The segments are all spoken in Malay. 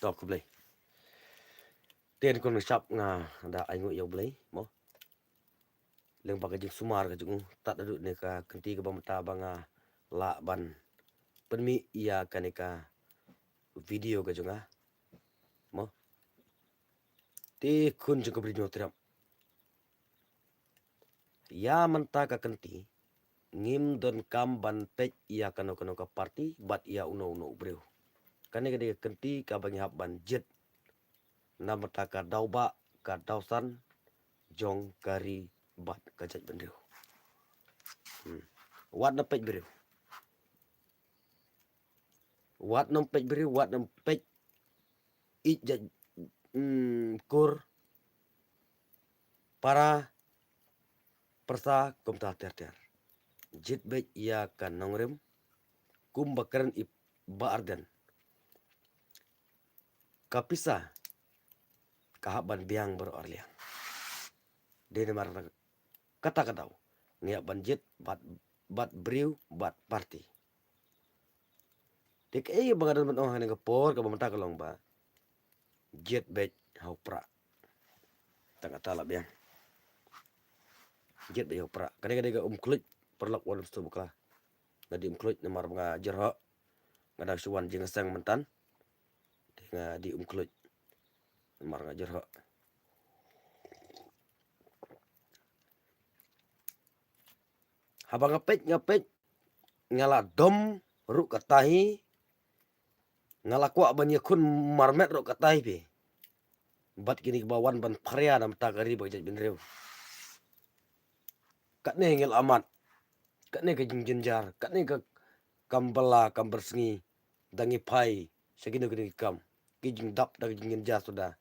to ku blai ten kon shap nga da ai ngu yo blai mo leng ba ka jing sumar ka jung tat adu ne ka kenti ka bamta banga la ban penmi ia kanika video ka junga mo te kun jung ka bri no tram ya manta ka kenti ngim don kam ban pej ia kano kano ka party bat ia uno uno breu kanika de kenti ka bangi hab ban jet na mata ka dauba ka dausan jong kari bat ka jat bandeu wat na pej breu wat nom pej breu wat nom pej i jat kur para persa komta ter ter jit bej ia kan nongrem kum bakaran i ba arden kapisa kahaban biang ber orliang dene mar kata kadau ngia banjit bat briu bat party dik bangadan ban oh ne por ka bamta kalong ba jet bej hau pra tanga tala biang jet bej hau pra kane kane ga klik perlak wan stu bukla nadi klik ne mar nga jerho ngada suwan jing sang mentan nga di klik mar nga jerho haba ngapej ngala dom ru katahi ngala kwa ban yakun marmet ru katahi pe bat kini bawan ban parea nam tagari ba jat bin rew kat ne ngel amat kat ne ke jinjar kat ne ke kambala kambersengi dangi pai segini kini kam kijing dap dag jingin jas sudah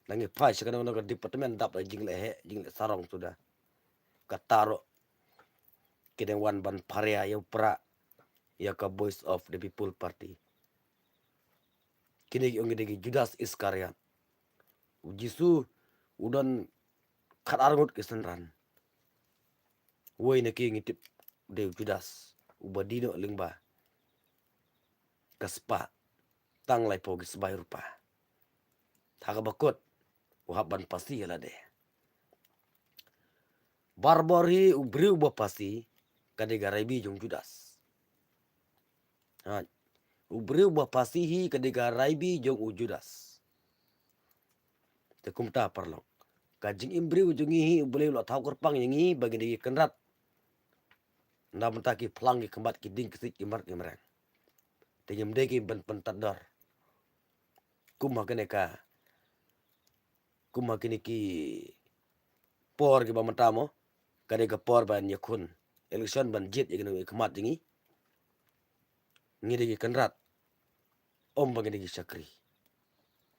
dangi pai segana no departemen dap jing lehe jing le sarong sudah kataro kiden wan ban parea ya pra ya ka voice of the people party kini ongi degi Judas Iskariot jisu udan kat arngut kesenran woi na ki ngitip de Judas ubadino lingba kaspa tang lai pogi sebai rupa thaga bakot uhaban pasti ala de barbari ubriu ba pasti kadega raibi jong Judas ha ubriu ba pasti hi kadega raibi jong u Judas te kumta parlok kajing imbriu jongi hi ubeleu lo thau korpang yangi bagi de kenrat na mentaki pelangi kembat ki ding kesik imar imrang te yemdegi ben pentador kumah kene ki por ki bamatamo kade ka por ban yakun election ban jit yagno kemat dingi ngide ki kenrat om bagi ki sakri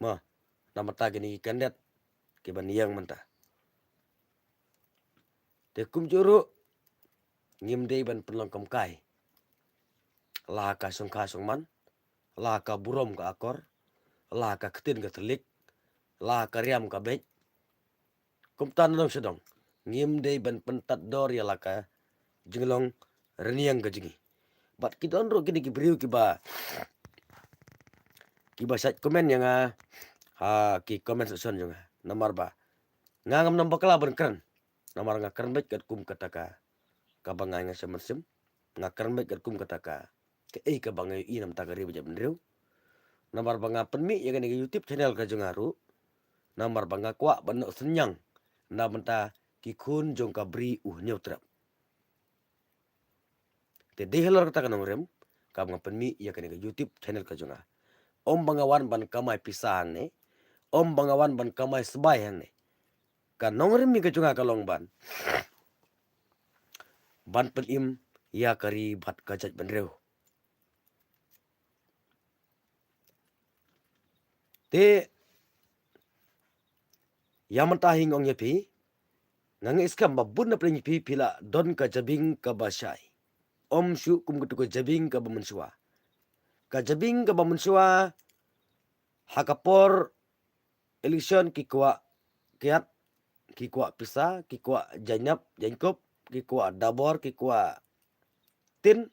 ma namata gini kandet ki ban yang menta te kum juru ngimde ban penlong kam kai la ka song man la ka burom ka akor la ka ketin ka telik la ka riam ka bej kum tan dong sedong ngimde ban pentat dor ya la ka jinglong reniang ka jingi bat kidon ro kini ki briu ki sat komen yang ki komen section juga nomor ba ngangam nam bakla berkeren nomor ngakeren bet kat kum kataka kabangai nga semersem ngakeren bet kat kum kataka ke ka bangai i nam tagari bejab ndreu nomor banga penmi ya kan YouTube channel ka jungaru nomor banga kwa banok senyang na benta ki kun jong ka bri neutrap te dehelor kata kan rem ka banga penmi ya kan YouTube channel ka junga om bangawan ban kamai pisang ne om bangawan ban kamai sebai ne kan nongrem mi kecunga kalong ban pelim ya kari bat kajat benreu te ya mentahing ong yepi nang iskam babun na pling pi pila don ka jabing ka basai om syu kum kutu ka jabing ka bamensua hakapor election ki kwa kiat ki kwa pisa ki kwa janyap ki kwa dabor ki kwa tin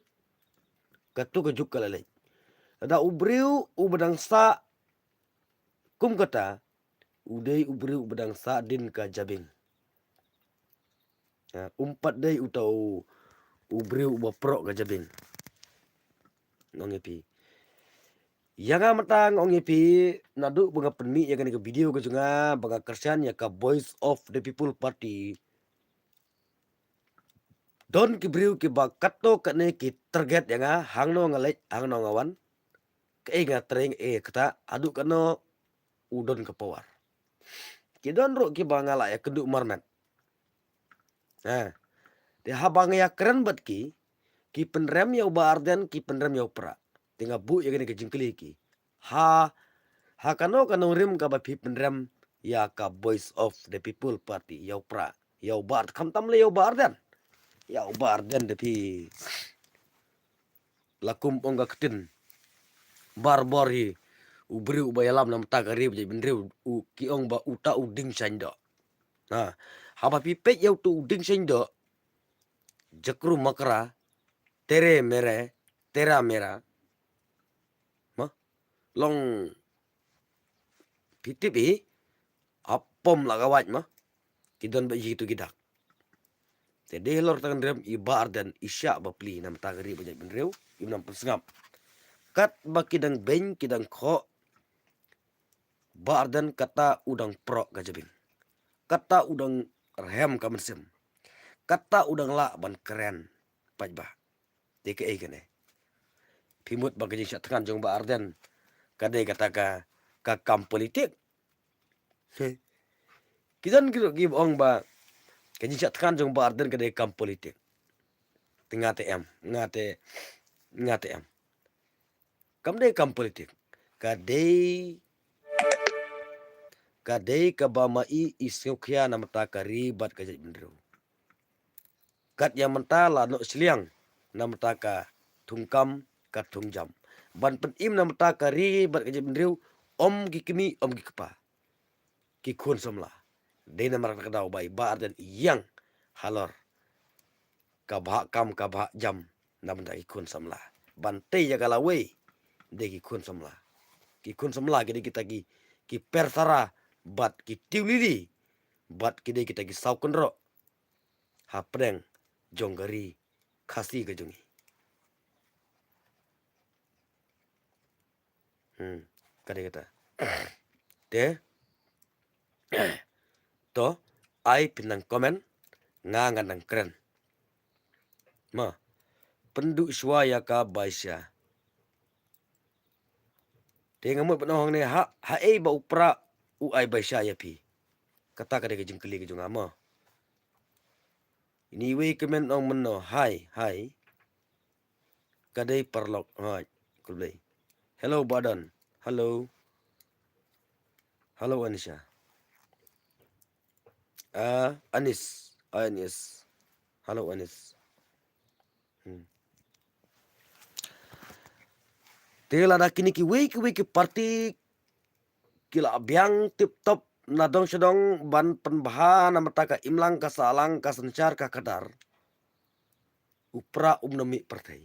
katu ka juk kalale da ubriu ubadang sa kum kata udai ubri ubedang sadin ka jabing. Umpat day utau ubri ubaprok ka jabing. Nong epi. Yang amatang ong epi nadu bunga penmi ya kan ke video ke junga bunga kersan ya ka Voice of the People Party. Don ki briu ki bakato kane ki target yang hangno ngalek hangno ngawan. Ke nga treng kata adu kano udon ke power. Ki don ro ki bangala ya keduk marmet. Di habang ya keren bat ki penrem ya uba arden ki penrem ya upra. Tinga bu ya gani ke jingkeli ki. Ha kano rim ka ba pi penrem ya ka Voice of the People Party ya upra. Ya uba kam tam le ya uba arden. Ya uba arden de pi lakum ongga ketin. Barbari ubri uba yalam nam tagari je bendri u ki ong ba uta uding sanda. Haba pi pet ya tu uding sanda. Jakru makra tere mere tera mera long pitipi apom lagawat kidon ba itu gidak. Jadi lor tangan rem ibar dan isya bapli nam tagari banyak benreu nam pesngap. Kat bakidang ben kidang kho bardan kata udang pro gajabing. Kata udang rem kamensem. Kata udang la ban keren pajba. Deke kene. Pimut bagi syak tekan jong ba arden. Kadai kata ka kam politik. Kidan kiro gi ong ba kaji syak tekan jong ba arden kadai kam politik. Tengah TM, ngate am. Kam dai kam politik. Kadai ka ba mai isukya namata karibat kajat bendro. Kat yang mentala no seliang namata ka tungkam ka tungjam. Ban penim namata karibat kajat bendro om gikimi om gikpa. Ki kun somla. Dei namar kadau bai ba dan yang halor. Kabah kam kabah jam namata ikun somla. Bantai ya kalawei de ki kun somla. Ki kun somla kita ki persara bat ki tiulili bat kide kita ki sauken ro hapreng jonggari kasih ke jongi kade kata te to ai pinang komen ngangan nang keren pendu swaya ka baisya te ngamut penong ne ha ba upra u ai baisya ya pi kata kade ke jengkeli ke jongama. Ini we kemen ong meno hai kadai perlok kulai. Hello badan. Hello Anisha. Anis. Hello Anis. Tela da kini ki we ki parti kila abyang tip top nadong sedong ban penbahan namataka imlang kasalang kasencar kadar upra umnami partai.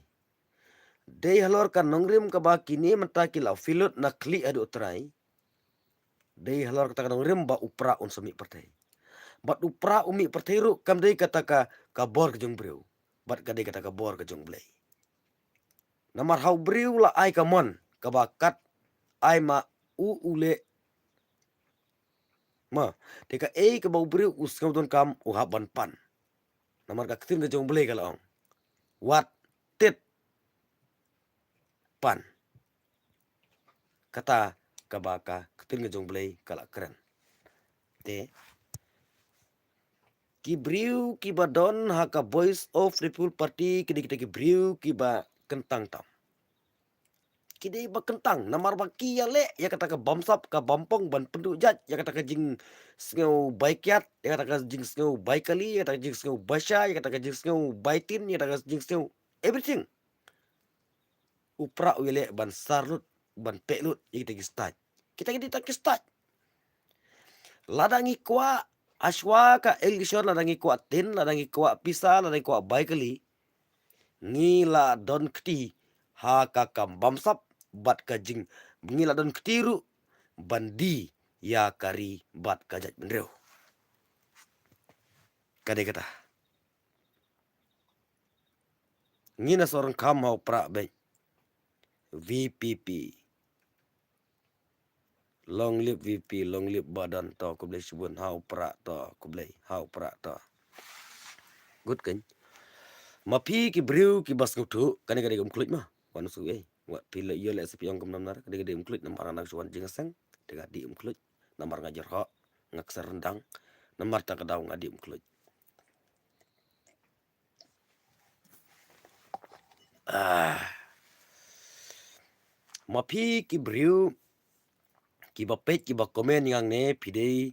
Dei halor kan nongrim ka ba kini mata kila filut nakli adu utrai. Dei halor kata nongrim ba upra unsami partai. Bat upra umi partai ru kam dei kata ka bor ke jong breu. Bat ka dei kata ka bor ke jong blei. Namar hau breu la ai kamon ka bakat ai ma ule teka ke bau breu uskam don kam uhaban pan. Namar ka ketin ke jong blei kala ong. Wat tit pan. Kata kabaka ketin ke jong blei kala keren. Te ki briu ki badon haka Voice of the People Party kidi kita ki briu ki ba kentang tam. Kidi ba kentang namar ba ki ya le ya kata ka bamsap ka bampong ban penduk jat ya kata ka jing sngau baikyat ya kata ka jing sngau baikali ya kata ka jing sngau basya ya kata ka jing sngau baitin ya kata ka jing sngau everything. Upra wile ban sarlut ban pelut ya kita ki start. Kita ki start. Ladangi kwa aswa ka elgishor ladangi kwa tin ladangi kwa pisa ladangi kwa baikali ngila don kti ha ka kam bamsap bat ka jing ngila don ktiru bandi ya kari bat kajat bendreu. Kadai kata. Ngina seorang kamau pra baik. VPP. Long live VP, long live badan to ku boleh sebut hau pra to ku boleh hau pra to. Good kan? Mapi ki briu ki bas ngutu kadai kulit mah. Wan su Wat pila ia le sepi yang kumnamnar kadai kulit namar anak suan jingaseng dengan di kulit namar ngajar ho ngakser rendang namar tak kedau ngadi kulit. Mapi ki briu ki bapet ki ba komen yang ne pidei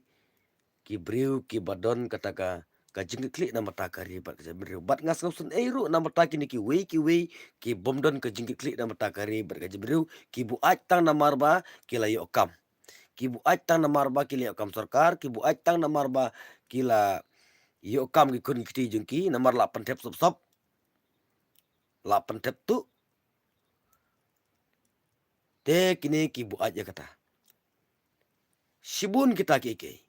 ki briu ki badon kataka ka jing klik na mata kari bat ka briu bat ngas ngausun ru na mata kini ki wei ki bomdon ka jing klik na mata kari bat ka briu ki bu aj tang na marba ki layo kam ki bu aj tang na marba ki layo kam sarkar ki bu aj tang na marba ki la yo kam ki kun kiti jengki namar la pentep sop la pentep tu te kini ki bu aj ya kata Sibun kita keke.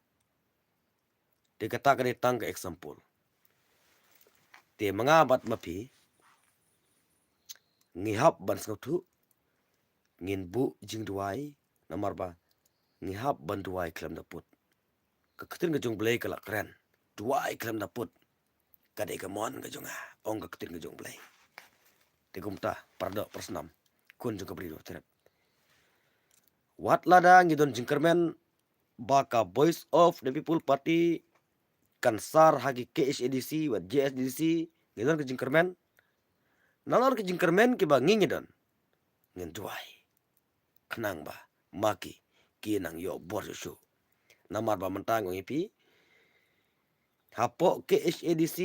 Dia katakan dia tangga example. Dia mengabat mapi. Ngihap ban sengtu. Ngin bu jing duai. Namar ba. Ngihap ban duai kelam daput. Keketin kejung belai kelak keren. Duai kelam daput. Kadai kemon kejung ah. Ong keketin kejung belai. Dia kumta. Pardok persenam. Kun jung keberi teret. Wat lada ngidon jingkermen. Baka Voice of the People Party kansar hagi KSADC wat JSDC ngidon ke jingkermen nalor ke jingkermen ki ba ngingidon ngin duai kenang ba maki kinang yo bor su namar ba mentang ngipi hapo KSADC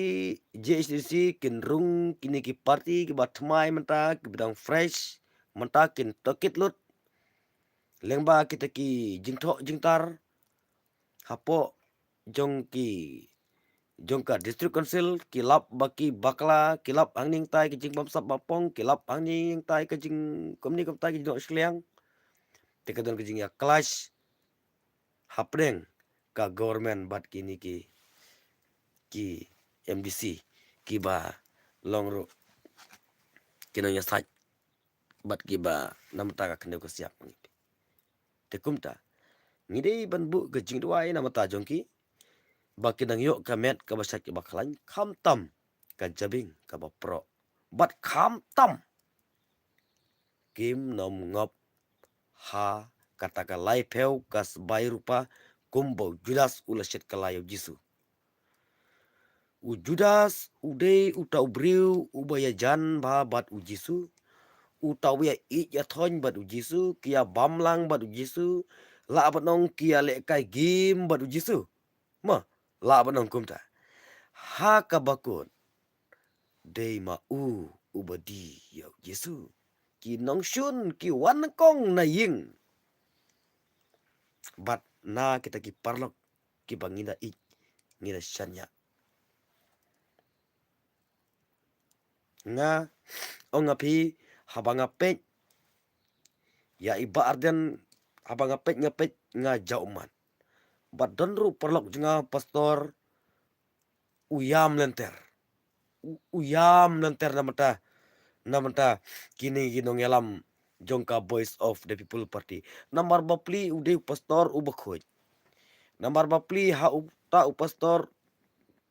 JSDC kinrung kini ki party ki ba thmai menta ki bidang fresh menta kin tokit lut lengba kita ki jingtho jingtar hapo jongka district council kilap baki bakla kilap angning tai ke jing bamsap bapong kilap angning tai ke jing komni kom tai ke jing sekliang tekadon ke jing ya clash hapreng ka government bat kini ki MDC ki ba longro kino nya saj bat ki ba namta ka kene ko siap ngipi tekumta ngidei ban bu ke jing duai namata jongki bakinang yok kamet ka basak ki bakalan kam tam ka jabing ka bapro bat kam tam kim nom ngop ha kataka lai peu kas bai rupa kumbo judas ulasit kalayo jisu u judas ude uta ubriu ubaya jan ba bat u jisu uta wiya i ya thon bat u jisu kia bamlang bat u jisu la abanong kia le kai gim bat u jisu ma la abanong kumta ha kabakun dei ma ubadi yo Yesu ki nong shun ki wan kong na ying bat na kita ki parlok ki bangina i ngina shanya nga ongapi habanga pet ya iba arden habanga pet nga jauman bat donru parlok jenga pastor uyam lenter namata kini ginong yalam jongka Voice of the People Party namar bapli ude pastor ubakhoj namar bapli ha ta pastor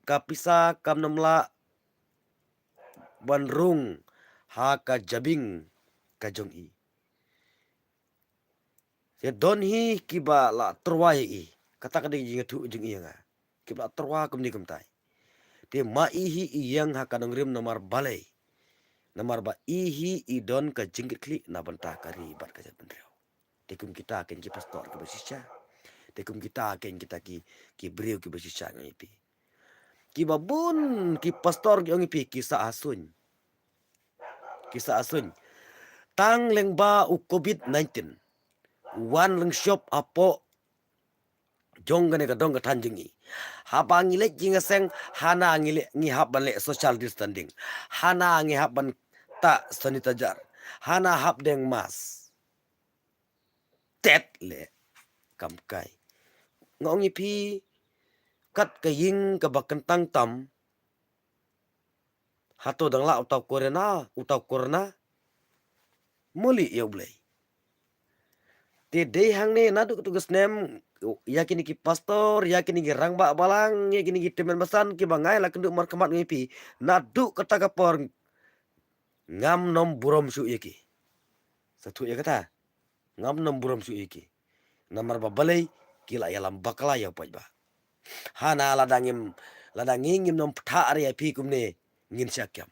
kapisa kamnamla banrung ha ka jabing ka jong i se don hi kiba la terwai i kata kade jinga tu jong i nga kiba terwa kumni kumtai te ma ihi iyang ha kanong rim namar balai namar ba ihi idon ka jingkli na banta kari bat ka jabendreo tekum kita ken ki pastor ke basisha tekum kita ken kita ki brio ki basisha ngipi ki babun ki pastor ki ngipi kisah asun tang lengba u COVID-19 wan leng shop apo jong gane ka dong ka tanjingi haba ngile jinga seng hana ngile ngi haban le social distancing hana ngi haban ta sanitizer hana hab deng mas tet le kam kai ngong ipi kat ka ying ka bakentang tam hato dang la utau korna muli ya blai te dei hang ne nadu tugas nem yakini ki pastor yakini ki rangba balang yakini ki temen basan ki bangai la kenduk mar kemat ngipi nadu kata kapor ngam nom burom su yaki satu ya kata ngam nom burom su yaki namar babalai kila yalam bakala ya pajba hana ladangim nom ptha ari api kumne ngin syakyam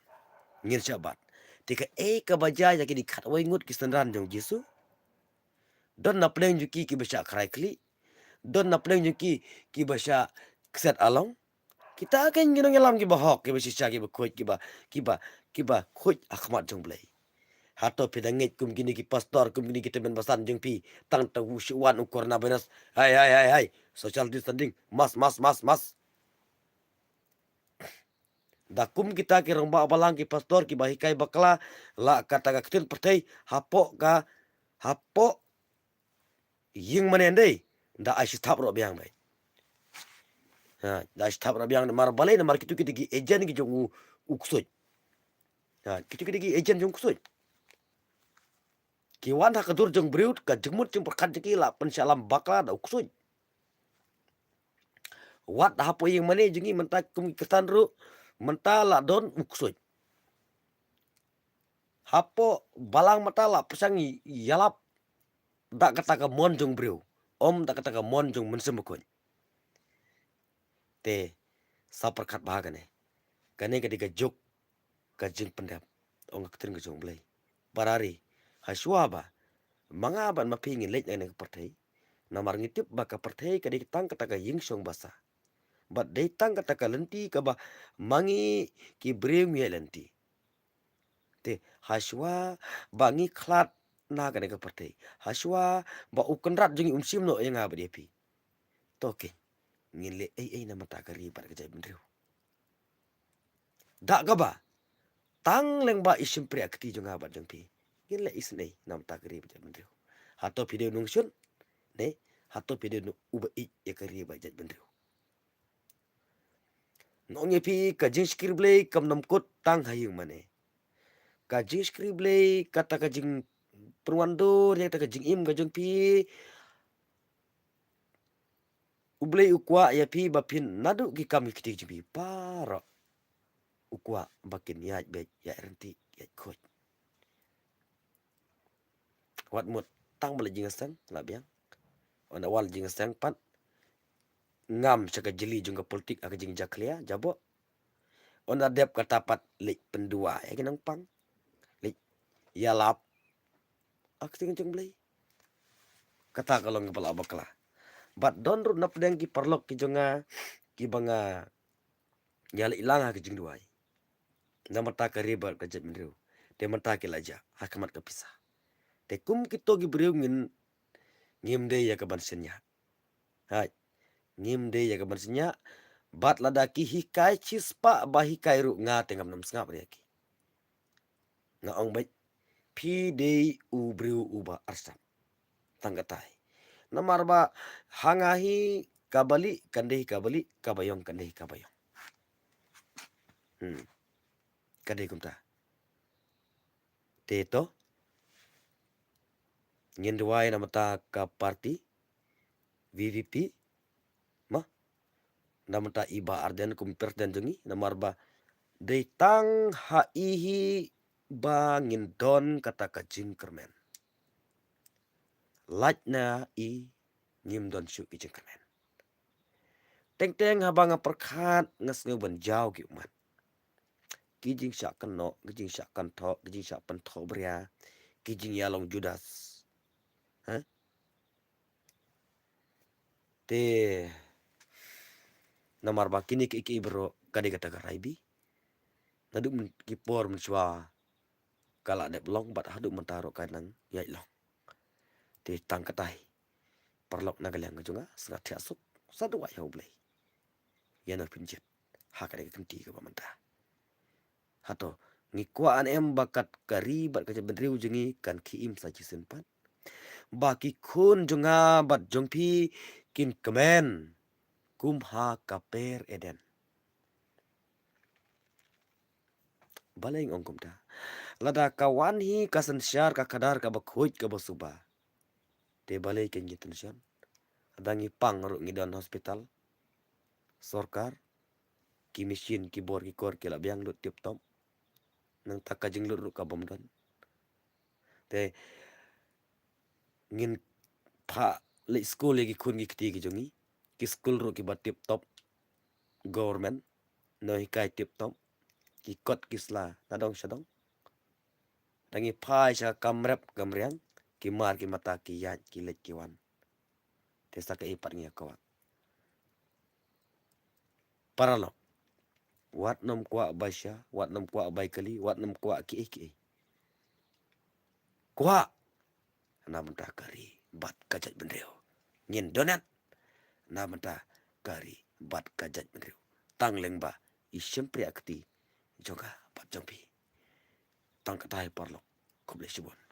ngin syabat tika ka baja yakini khat waingut kisanran jong Yesu don na pleng juki ki besha krai kli don na pleng juki ki besha kset along kita akan ginong yalam ki bahok ki besisha ki bekhoj ki ba khoj akhmat jong blai hato pedangit kum gini ki pastor kum gini ki temen basan jeng pi tang ta wusuan ukur na benas hai social distancing mas dakum kita ki romba balang ki pastor ki bahikai bakla la kata ka ketin pertai hapo ying manendai da aishi thap ro biang bai da aishi thap ro biang mar balai na mar kitu ki ejen ki jong uksoj kitu ki ejen jong uksoj ki wan ha kadur jong briut ka jengmut jong perkat jeki la pensyalam bakla da uksoj wat hapo ying mane jengi mentak kum ketan ru menta la don uksoj hapo balang mata la pesangi yalap da kata ka mon jong briu om da kata ka mon jong mensem ko te saperkat bahagane kane ketika jok ka jing pendap ong ketin ke jong blai barari haswa ba manga ban mapingin lek na pertai namar ngitip baka pertai ka ditang kata ka ying song basa bat detang kata ka lenti ka ba mangi ki breu mi lenti te haswa bangi klat na ka ka pertai haswa ba ukenrat jengi umsim no yang abdi pi toke ngile na mata kari bar ka jai bendreu dak ka ba tang leng ba isim pri akti jong abat jong pi ngile isnei nam ta kari ba jai bendreu hato video nungsun ne hato video nu uba ya kari ba jai bendreu nonge pi ka jing skriblei kam nam kot tang hayung mane ka jing skriblei kata ka jing perwandur yang ta ka jing im ka jong pi ublei ukwa ya pi bapin nadu ki kam kiti jing para ukwa bakin ya be ya renti ya khoj wat mut tang bala jing sang la biang on awal jing sang pat ngam saka jeli jung ka politik aka jing jaklia jabo on adep kata pat lik pendua ya kinang pang lik yalap ak ting jung blai kata kalau ngepala bakla bat don ru nap deng ki perlok ki jonga ki banga nyali ilanga ki jing duai namata ka riba ka jet mendru te mata ki laja hakamat ka pisah te kum kito gi breu ngim de ya ka bansenya hai ngim de ya ka bansenya bat ladaki hikai chispa bahikai ru nga tengam nam sngap riaki nga ong bai pi de u breu uba arsam tanggatai namar ba hangahi kabali kabayong kandehi kabayong kadai kumta teto ngin duai namata ka parti VVP ma namata iba arden kumper dan jengi namar ba deitang haihi bangin don kata ka jing kermen lajna i ngim don syu i jing kermen teng habanga perkhat ngas nguban jau ki umat kijing syak keno kijing syak kan tho kijing syak pen tho bria kijing yalong judas te namar ba kini ki bro kade kata ka raibi nadu ki por menswa kala de blong bat hadu mentaro kanang yai long te tang katai perlok nagalang junga sangat tiasuk sadu wa yau blai yana pinjet hakade kenti ka pamanta hato ngikwa an em bakat kari bat ka bendriu jengi kan ki im sa jisen pat baki khun jonga bat jongpi kin kemen kumha kaper eden. Baleng ongkum ta. Lada kawan hi kasan syar ka kadar ka bakhuit ka basuba. Te balai ken gitu syan. Adangi pang ru ngidan hospital. Sorkar ki mesin ki bor ki kor ki labiang lut tip top. Nang takajing lut ru ka bomdan. Te ngin pa le school lagi kun ki keti ki jongi. Ki school ru ki bat tip top government. No hikai tip top. Ki kot kisla nadong syadong. Dangi pai sya kamrep gamriang. Ki mar ki mata ki yaj ki lek ki wan. Tesa ke ipat ngia kawak. Paralok. Wat nom kwa basya, wat nom kwa baikali, wat nom kwa ki. Kwa na mentah kari bat kajat bendreo. Ngin donat na mentah kari bat kajat bendreo. Tang lengba isyem priya keti jonga bat jompi. Tang katai parlok. Kuble sibon.